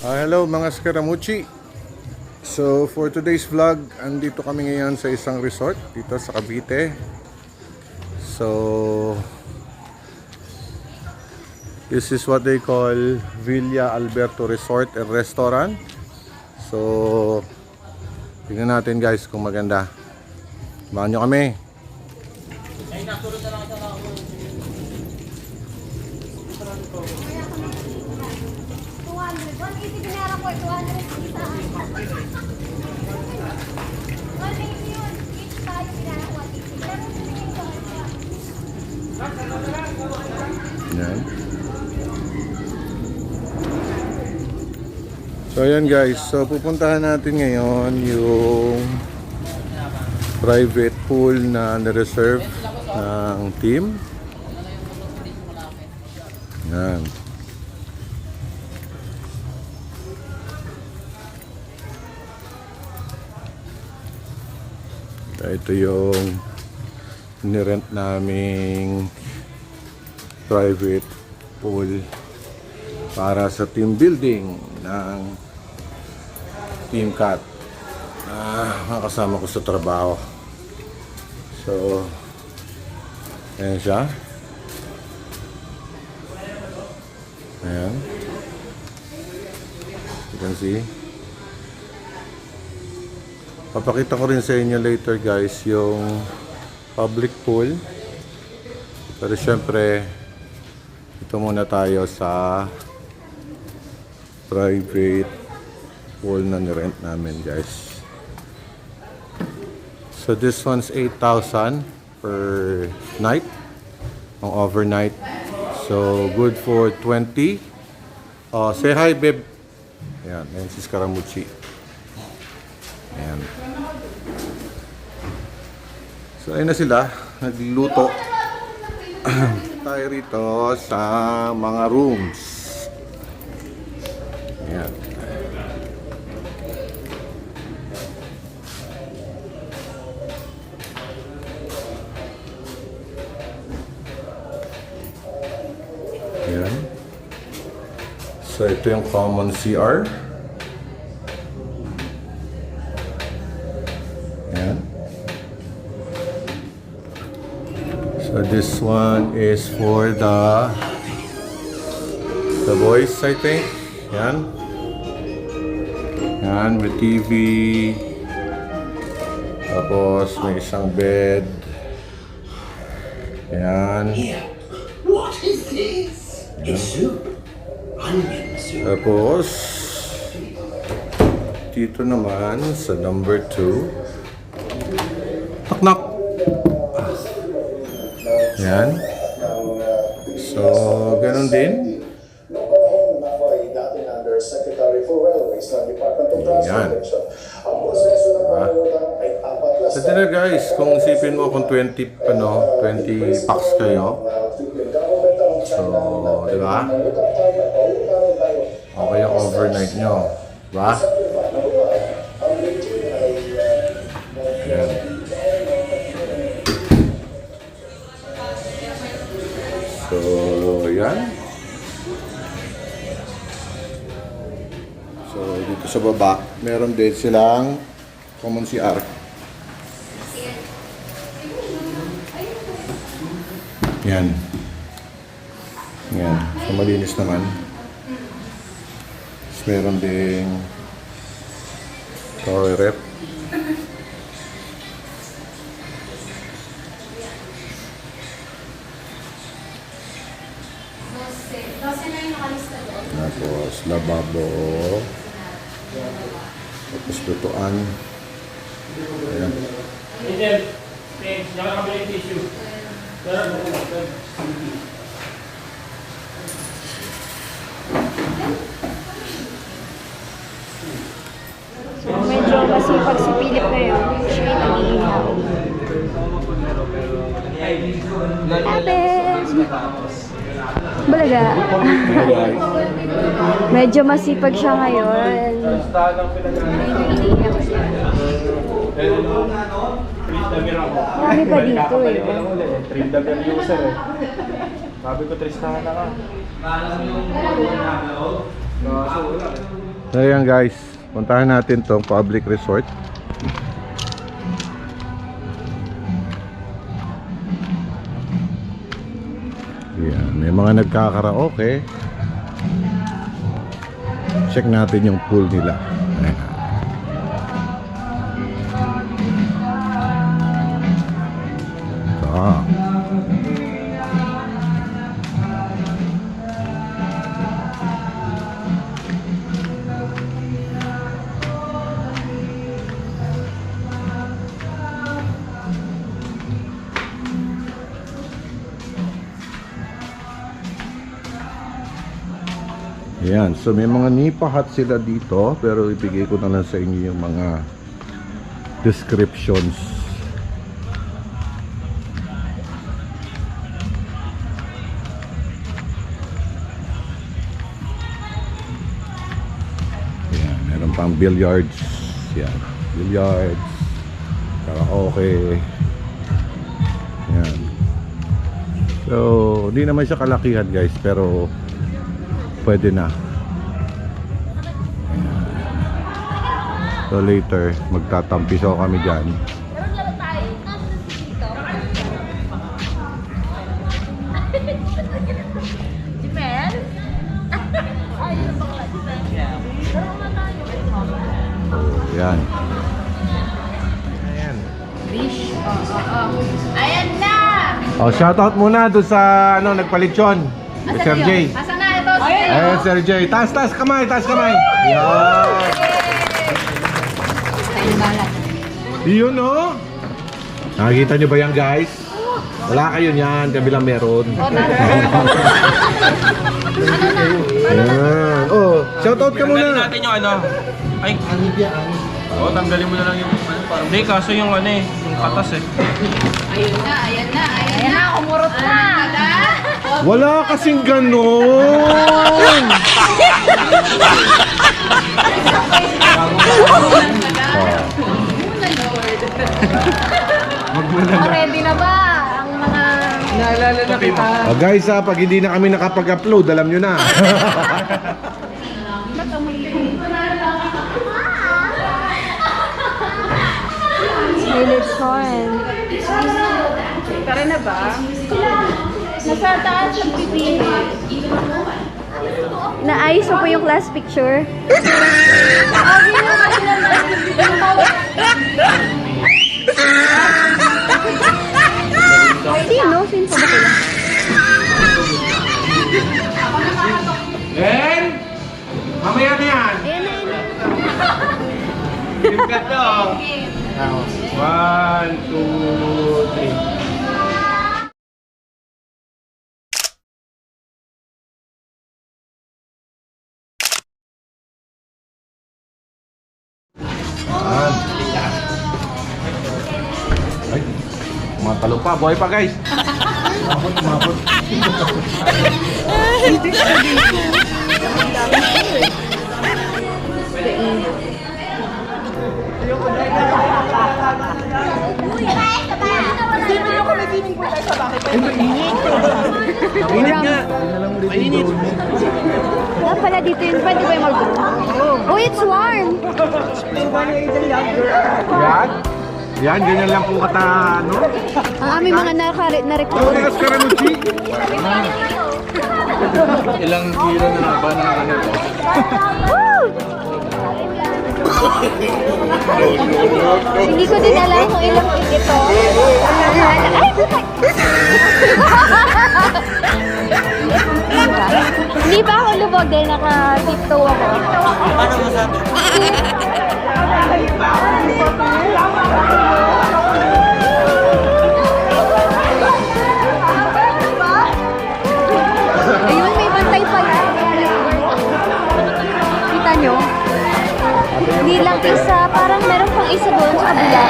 Hello mga Scaramucci. So for today's vlog, andito kami ngayon sa isang resort dito sa Cavite. So this is what they call Villa Alberto Resort and Restaurant. So tingnan natin guys kung maganda. Samahan nyo kami. Yan. So ayan guys, so pupuntahan natin ngayon yung private pool na na-reserve ng team. Yan. Ito yung nirent naming private pool para sa team building ng Team Cat. Mga kasama ko sa trabaho. So, ayan siya. Ayan. You can see. Papakita ko rin sa inyo later guys yung public pool. Pero syempre, ito muna tayo sa private pool na nirent namin guys. So this one's 8,000 per night, ang overnight. So good for 20. Say hi babe. Ayan, ayan si Scaramucci. Ayan. So ayun na sila, nagluluto tayo rito sa mga rooms. Ayan. Ayan. So ito yung common CR. Ayan. So this one is for the boys, I think. Yan. Yan, may TV. Tapos may isang bed. Yan. What is this? A soup. Onion soup. Tapos dito naman sa number 2. Knock. Yan. So, ganun din. Yan. Sa dinner guys, kung isipin mo kung 20 packs kayo. So, di ba? Okay yung overnight nyo. Di ba? Yan. So, yan. So, dito sa baba, meron din silang common CR. Yan. Yan. So, malinis naman. Tapos meron din toy rep. Tapos lababo. Tapos lutuan. Ayan. So, medyo masipag si Philip ngayon. Siya ay nag-iihaw. Ate! Balaga. Medyo masipag siya ngayon. Nag-iihaw siya. Marami pa dito eh. Trade the user eh. Sabi ko, Tristan na ka. So ayan guys, puntahan natin tong public resort. Yan, may mga nagkakaraoke. Check natin yung pool nila. Ayan. Ah. Ayan, so may mga nipa hut sila dito, pero ibigay ko na lang sa inyo yung mga descriptions. Ayan, meron pang billiards. Ayan, billiards, karaoke. Ayan. So, hindi naman siya kalakihan guys, pero pwede na. Ayan. So later, magtatampiso kami dyan. Jimel? Ayun bakla, Jimel. Laro na tayo. Ayan. Ayan na! Oh, shoutout muna doon sa ano, nagpalitsyon. Sir J. Asan na ito? Ayan, Sir J. Taas, taas kamay, taas kamay. Yan. Yun, no? Nakikita nyo ba yan, guys? Wala kayo niyan, kabilang meron. Ayan. Oh, shoutout ka Tanggalin muna. natin yung ano. Ay. Oo, tanggalin mo na lang yung ano. Hindi, kaso yung ano eh. Yung katas eh. Ayan na, kumurot na. Wala kasing ganon. Ready na ba ang mga... Naalala na kita. Oh, guys, pag hindi na kami nakapag-upload, alam nyo na. Lechon. Tara na ba? Nasa taas ang pipi. Naayos mo po yung class picture. Sino? Sino pa ba sila? Len! Mamaya na yan! Ayan na, ayan na. Tingkat to. 1, 2, 3. Ay, matalo pa. Buhay pa, guys. Umabot. Mainit nga. Mainit. Wala pala dito yun. Pwede ba yung mag-room? Oh, it's warm! Yan. Yan, ganyan lang po kata, ano? Ang aming mga na-record. Tigas ka rin, Uchi. Ilang kilo na ba na ano? Hindi ko din alam kung ilang feet ito. Ay, buhay! Hindi pa ako lubog dahil naka-tiptoe ako. Paano masabi? Ayun, may bantay pala. Kita nyo? Hindi lang isa, parang meron pang isa doon sa kabila.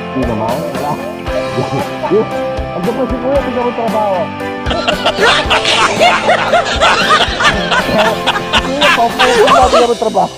Hindi naman. Wala. Ang ganda si Kuya, hindi ako trabaho. Kuya, paupo ko, hindi ako trabaho.